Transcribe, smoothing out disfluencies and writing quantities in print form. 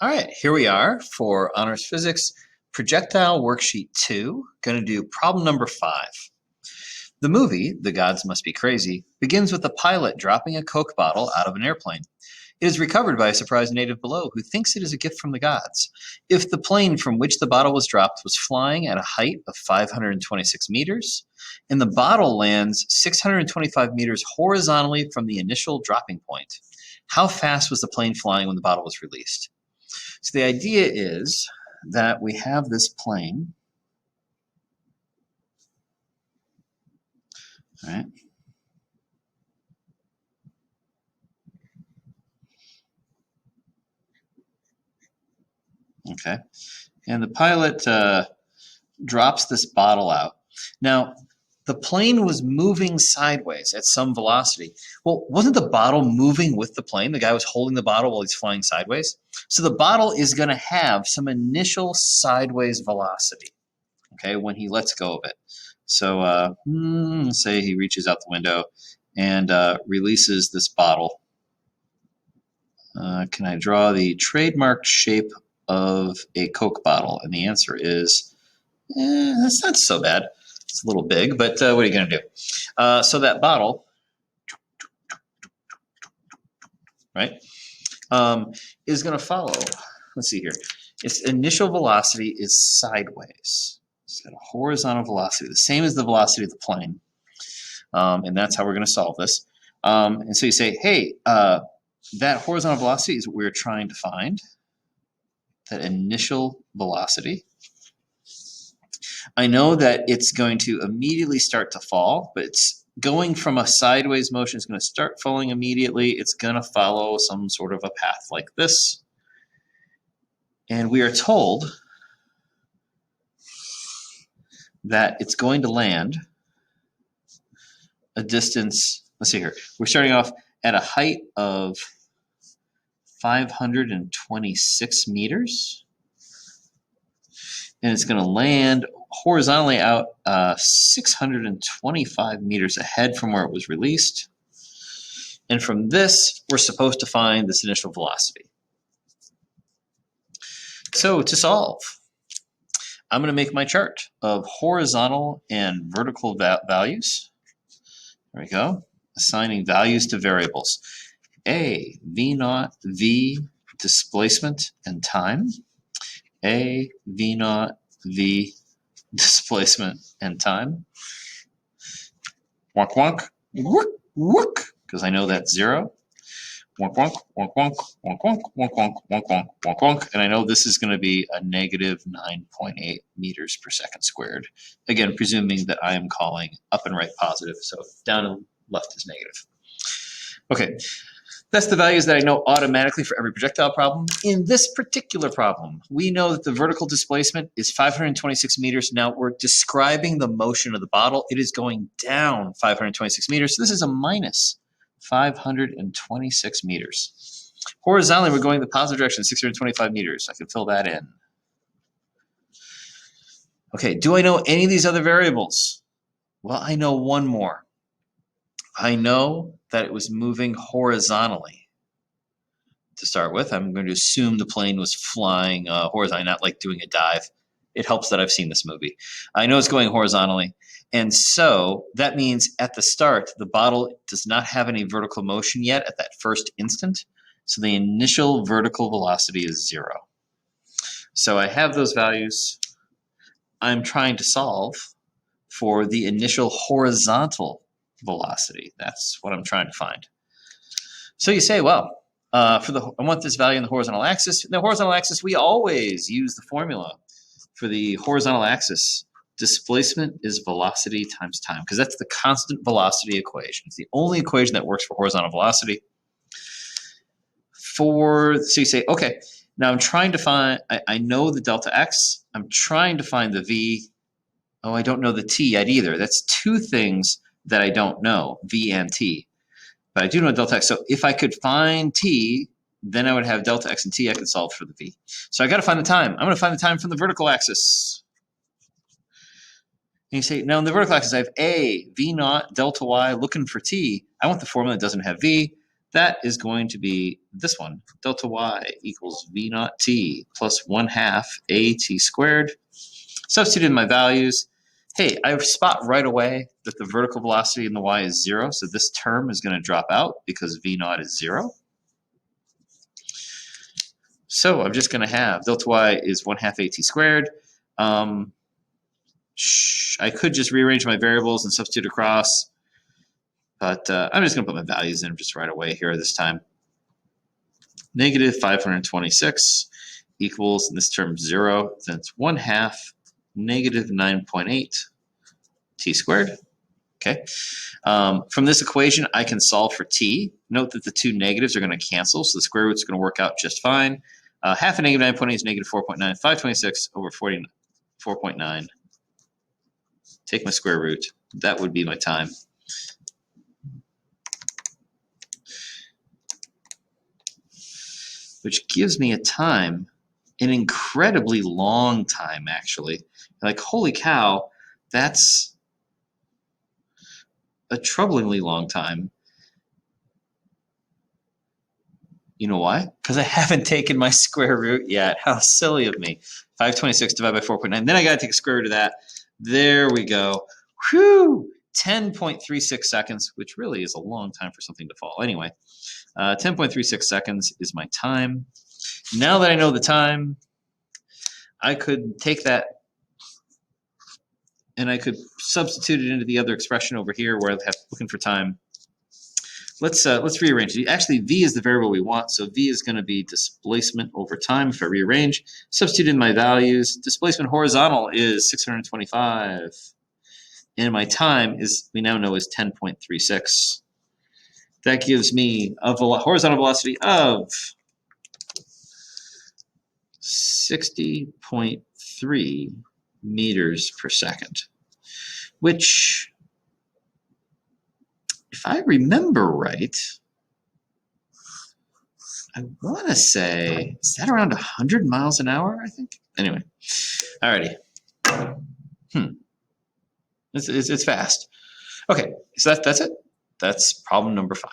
All right, here we are for Honors Physics Projectile Worksheet 2. Going to do problem number 5. The movie, The Gods Must Be Crazy, begins with a pilot dropping a Coke bottle out of an airplane. It is recovered by a surprised native below who thinks it is a gift from the gods. If the plane from which the bottle was dropped was flying at a height of 526 meters, and the bottle lands 625 meters horizontally from the initial dropping point, how fast was the plane flying when the bottle was released? So the idea is that we have this plane, all right? Okay, and the pilot drops this bottle out. Now, the plane was moving sideways at some velocity. Well, wasn't the bottle moving with the plane? The guy was holding the bottle while he's flying sideways. So the bottle is going to have some initial sideways velocity, okay, when he lets go of it. So say he reaches out the window and releases this bottle. Can I draw the trademarked shape of a Coke bottle? And the answer is, that's not so bad. It's a little big, but what are you going to do? So that bottle, right, is going to follow. Let's see here. Its initial velocity is sideways. It's got a horizontal velocity, the same as the velocity of the plane. And that's how we're going to solve this. And so you say, hey, that horizontal velocity is what we're trying to find, that initial velocity. I know that it's going to immediately start to fall, but it's going from a sideways motion. It's going to start falling immediately. It's going to follow some sort of a path like this. And we are told that it's going to land a distance, let's see here. We're starting off at a height of 526 meters. And it's going to land horizontally out 625 meters ahead from where it was released. And from this, we're supposed to find this initial velocity. So to solve, I'm going to make my chart of horizontal and vertical values. There we go. Assigning values to variables. A, V naught, V, displacement and time. A, V naught, V, displacement and time. Wonk, wonk, whook, whook, because I know that's 0. Wonk, wonk, wonk, wonk, wonk, wonk, wonk, wonk, wonk, wonk, wonk, wonk. And I know this is going to be a negative 9.8 meters per second squared. Again, presuming that I am calling up and right positive, so down and left is negative. Okay. That's the values that I know automatically for every projectile problem. In this particular problem, we know that the vertical displacement is 526 meters. Now we're describing the motion of the bottle. It is going down 526 meters. So this is a minus 526 meters. Horizontally, we're going the positive direction, 625 meters. I can fill that in. Okay, do I know any of these other variables? Well, I know one more. I know that it was moving horizontally. To start with, I'm going to assume the plane was flying horizontally, not like doing a dive. It helps that I've seen this movie. I know it's going horizontally. And so that means at the start, the bottle does not have any vertical motion yet at that first instant. So the initial vertical velocity is 0. So I have those values. I'm trying to solve for the initial horizontal velocity. That's what I'm trying to find. So you say, well, I want this value in the horizontal axis. In the horizontal axis, we always use the formula for the horizontal axis. Displacement is velocity times time, because that's the constant velocity equation. It's the only equation that works for horizontal velocity. So you say, okay, now I'm trying to find, I know the delta x. I'm trying to find the v. Oh, I don't know the t yet either. That's two things that I don't know, v and t. But I do know delta x. So if I could find t, then I would have delta x and t. I could solve for the v. So I got to find the time. I'm going to find the time from the vertical axis. And you say, now in the vertical axis, I have a, v naught, delta y, looking for t. I want the formula that doesn't have v. That is going to be this one. Delta y equals v naught t plus 1/2 at squared. Substitute in my values. Hey, I spot right away that the vertical velocity in the y is 0, so this term is going to drop out because v naught is 0. So I'm just going to have delta y is 1/2 at squared. I could just rearrange my variables and substitute across, but I'm just going to put my values in just right away here this time. Negative 526 equals, in this term, 0. Then it's 1/2 negative 9.8 t squared. Okay. From this equation, I can solve for t. Note that the two negatives are going to cancel, so the square root is going to work out just fine. Half of negative 9.8 is negative 4.9. 526 over 4.9. Take my square root. That would be my time. Which gives me a time, an incredibly long time, actually. Like, holy cow, that's a troublingly long time. You know why? Because I haven't taken my square root yet. How silly of me. 526 divided by 4.9. Then I got to take a square root of that. There we go. Whew! 10.36 seconds, which really is a long time for something to fall. Anyway, 10.36 seconds is my time. Now that I know the time, I could take that and I could substitute it into the other expression over here where I have looking for time. Let's rearrange it. Actually, v is the variable we want, so v is going to be displacement over time. If I rearrange, substitute in my values. Displacement horizontal is 625, and my time is, we now know, is 10.36. That gives me a horizontal velocity of 60.3 meters per second, which, if I remember right, I want to say, is that around 100 miles an hour, I think? Anyway, alrighty. It's fast. Okay, so that's it. That's problem number 5.